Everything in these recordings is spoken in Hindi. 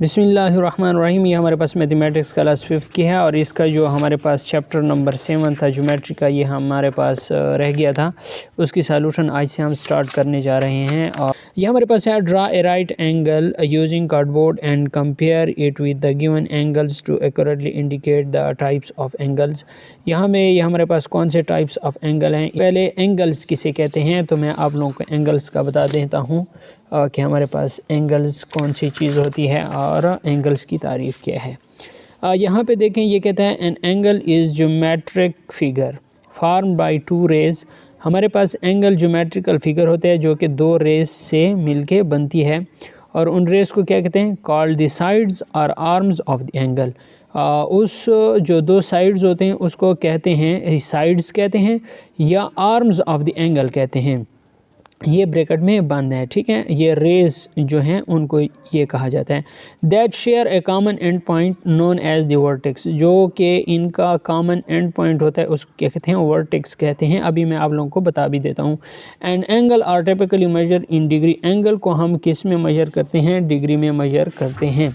बिस्मिल्लाहिर्रहमानिर्रहीम। ये हमारे पास मैथमेटिक्स क्लास 5 की है और इसका जो हमारे पास चैप्टर नंबर 7 था ज्योमेट्री का, ये हमारे पास रह गया था। उसकी सॉल्यूशन आज से हम स्टार्ट करने जा रहे हैं। और ये हमारे पास है draw a right angle using cardboard and compare it with the given angles to accurately indicate the types of angles. यहाँ में ये हमारे पास कौन से टाइप्स ऑफ एंगल हैं। पहले एंगल्स किसे कहते हैं, तो मैं आप लोगों को एंगल्स का बता देता हूँ कि हमारे पास एंगल्स कौन सी चीज़ होती है और एंगल्स की तारीफ़ क्या है। यहाँ पे देखें, ये कहता है an angle is geometric figure form by two rays. हमारे पास एंगल ज्योमेट्रिकल फिगर होते हैं जो कि दो रेज से मिलके बनती है और उन रेज को क्या कहते हैं, कॉल्ड द साइड्स और आर्म्स ऑफ द एंगल। उस जो दो साइड्स होते हैं उसको कहते हैं, साइड्स कहते हैं या आर्म्स ऑफ द एंगल कहते हैं। ये ब्रैकेट में बंद है, ठीक है। ये रेज जो हैं उनको ये कहा जाता है। That share a common end point known as the vertex, जो कि इनका कॉमन एंड पॉइंट होता है उसको क्या कहते हैं, वर्टेक्स कहते हैं। अभी मैं आप लोगों को बता भी देता हूँ। And angle are typically measure in degree. Angle को हम किस में मेजर करते हैं, डिग्री में मेजर करते हैं।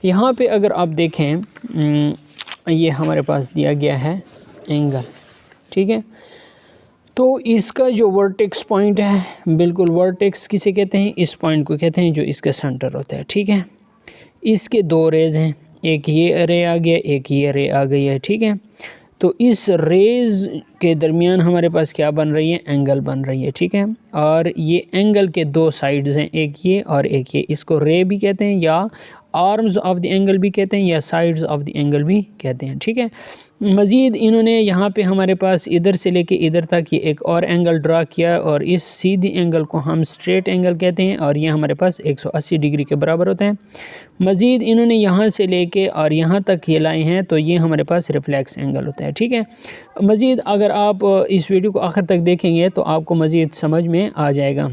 यहाँ पे अगर आप देखें, ये हमारे पास दिया गया है एंगल, ठीक है। तो इसका जो वर्टेक्स पॉइंट है, बिल्कुल वर्टेक्स किसे कहते हैं, इस पॉइंट को कहते हैं जो इसका सेंटर होता है, ठीक है। इसके दो रेज हैं, एक ये रे आ गया, एक ये रे आ गई है, ठीक है। तो इस रेज के दरमियान हमारे पास क्या बन रही है, एंगल बन रही है, ठीक है। और ये एंगल के दो साइड्स हैं, एक ये और एक ये। इसको रे भी कहते हैं या आर्म्स ऑफ द एंगल भी कहते हैं या साइड्स ऑफ द एंगल भी कहते हैं, ठीक है। मज़ीद इन्होंने यहाँ पे हमारे पास इधर से लेके इधर तक ये एक और एंगल ड्रा किया और इस सीधी एंगल को हम स्ट्रेट एंगल कहते हैं और ये हमारे पास 180 डिग्री के बराबर होते हैं। मज़ीद इन्होंने यहाँ से लेके और यहाँ तक ये लाए हैं तो ये हमारे पास रिफ्लेक्स एंगल होता है, ठीक है। मज़ीद अगर आप इस वीडियो को आखिर तक देखेंगे तो आपको मज़ीद समझ में आ जाएगा।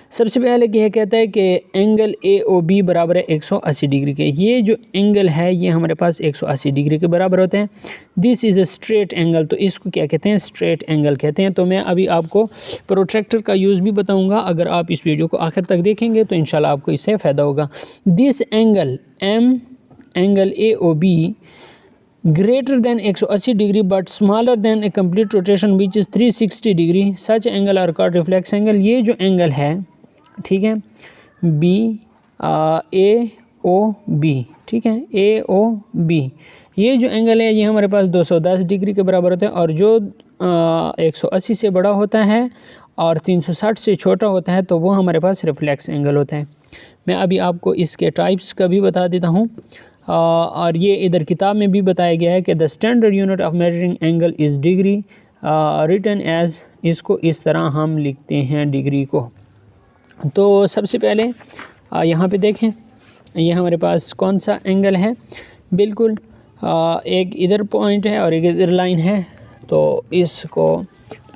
सबसे पहले यह कहता है कि एंगल ए ओ बी बराबर है 180 डिग्री के। ये जो एंगल है ये हमारे पास 180 डिग्री के बराबर होते हैं। This is a straight angle, तो इसको क्या कहते हैं, स्ट्रेट एंगल कहते हैं। तो मैं अभी आपको प्रोट्रैक्टर का यूज़ भी बताऊंगा। अगर आप इस वीडियो को आखिर तक देखेंगे तो इंशाल्लाह आपको इससे फ़ायदा होगा। This angle M, angle A O B greater than 180 degree but smaller than a complete rotation which is 360 degree, such angle are called reflex angle। ये जो एंगल है, ठीक है, बी ए ओ बी, ठीक है, ए ओ बी, ये जो एंगल है ये हमारे पास 210 डिग्री के बराबर होता है और जो 180 से बड़ा होता है और 360 से छोटा होता है तो वो हमारे पास रिफ्लेक्स एंगल होता है। मैं अभी आपको इसके टाइप्स का भी बता देता हूँ और ये इधर किताब में भी बताया गया है कि the standard unit of measuring angle is degree written as, इसको इस तरह हम लिखते हैं डिग्री को। तो सबसे पहले यहाँ पे देखें, ये हमारे पास कौन सा एंगल है, बिल्कुल एक इधर पॉइंट है और एक इधर लाइन है। तो इसको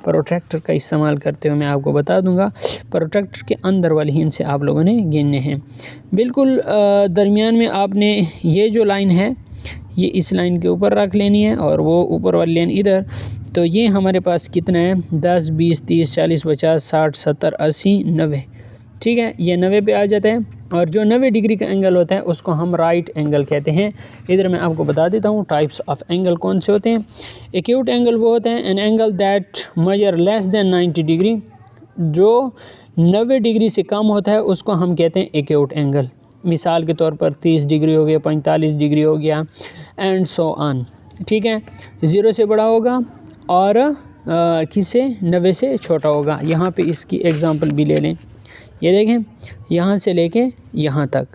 प्रोट्रैक्टर का इस्तेमाल करते हुए मैं आपको बता दूंगा। प्रोट्रैक्टर के अंदर वाली हिंद से आप लोगों ने गिनने हैं। बिल्कुल दरमियान में आपने ये जो लाइन है ये इस लाइन के ऊपर रख लेनी है और वो ऊपर वाली लाइन इधर। तो ये हमारे पास कितना है, 10, 20, 30, 40, 50, 60, 70, 80, 90, ठीक है। ये 90 पे आ जाता है और जो 90 डिग्री का एंगल होता है उसको हम राइट एंगल कहते हैं। इधर मैं आपको बता देता हूँ टाइप्स ऑफ एंगल कौन से होते हैं। एक्यूट एंगल वो होता है an angle that measure less than 90 degree, जो 90 डिग्री से कम होता है उसको हम कहते हैं एक्यूट एंगल। मिसाल के तौर पर 30 डिग्री हो गया, 45 डिग्री हो गया एंड सो ऑन, ठीक है। 0 से बड़ा होगा और किसे 90 से छोटा होगा। यहाँ पे इसकी एग्जांपल भी ले लें, ये देखें यहाँ से लेके यहाँ तक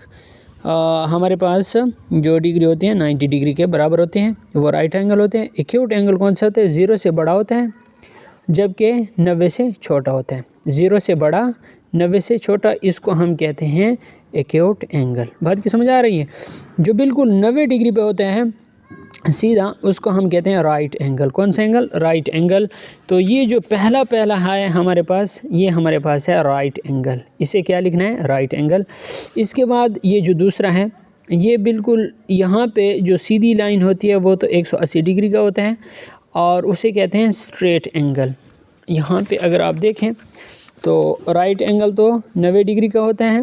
हमारे पास जो डिग्री होती है 90 डिग्री के बराबर होते हैं, वो राइट एंगल होते हैं। एक्यूट एंगल कौन सा होता है, 0 से बड़ा होता है जबकि 90 से छोटा होता है। 0 से बड़ा, 90 से छोटा, इसको हम कहते हैं एक्यूट एंगल। बात की समझ आ रही है। जो बिल्कुल 90 डिग्री पे होता है सीधा, उसको हम कहते हैं राइट एंगल। कौन सा एंगल, राइट एंगल। तो ये जो पहला है हमारे पास, ये हमारे पास है राइट एंगल। इसे क्या लिखना है, राइट एंगल। इसके बाद ये जो दूसरा है, ये बिल्कुल यहाँ पे जो सीधी लाइन होती है वो तो 180 डिग्री का होता है और उसे कहते हैं स्ट्रेट एंगल। यहाँ पे अगर आप देखें तो राइट एंगल तो 90 डिग्री का होता है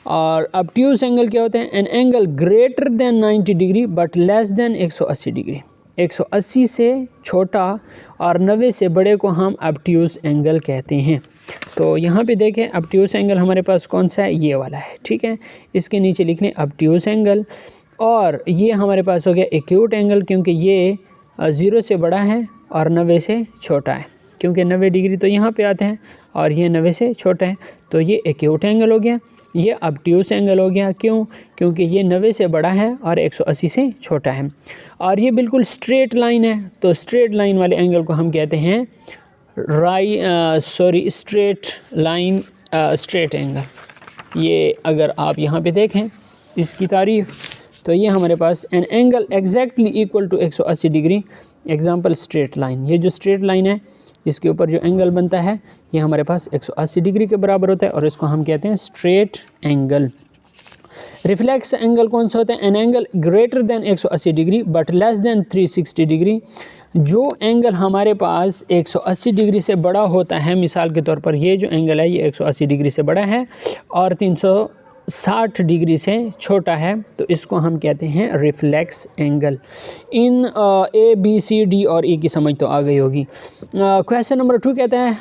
और ऑब्ट्यूज एंगल क्या होते हैं? An angle greater than 90 degree but less than 180 degree. 180 से छोटा और 90 से बड़े को हम ऑब्ट्यूज एंगल कहते हैं। तो यहाँ पे देखें ऑब्ट्यूज एंगल हमारे पास कौन सा है? ये वाला है, ठीक है। इसके नीचे लिख लें ऑब्ट्यूज एंगल। और ये हमारे पास हो गया एक्यूट एंगल, क्योंकि ये 0 से बड़ा है और 90 से छोटा है, क्योंकि 90 डिग्री तो यहाँ पे आते हैं और ये 90 से छोटा है, तो ये एक्यूट एंगल हो गया। ये ऑब्ट्यूज एंगल हो गया, क्यों? क्योंकि ये 90 से बड़ा है और 180 से छोटा है। और ये बिल्कुल स्ट्रेट लाइन है, तो स्ट्रेट लाइन वाले एंगल को हम कहते हैं स्ट्रेट लाइन स्ट्रेट एंगल। ये अगर आप यहाँ पे देखें इसकी तारीफ़, तो ये हमारे पास an angle exactly equal to 180 degree, example straight line. ये जो स्ट्रेट लाइन है इसके ऊपर जो एंगल बनता है ये हमारे पास 180 डिग्री के बराबर होता है और इसको हम कहते हैं स्ट्रेट एंगल। रिफ्लेक्स एंगल कौन सा होता है? An angle greater than 180 degree but less than 360 degree. जो एंगल हमारे पास 180 डिग्री से बड़ा होता है, मिसाल के तौर पर ये जो एंगल है ये 180 डिग्री से बड़ा है और 360 डिग्री से छोटा है, तो इसको हम कहते हैं reflex angle. In A, B, C, D और E की समझ तो आ गई होगी। क्वेश्चन नंबर 2 कहता है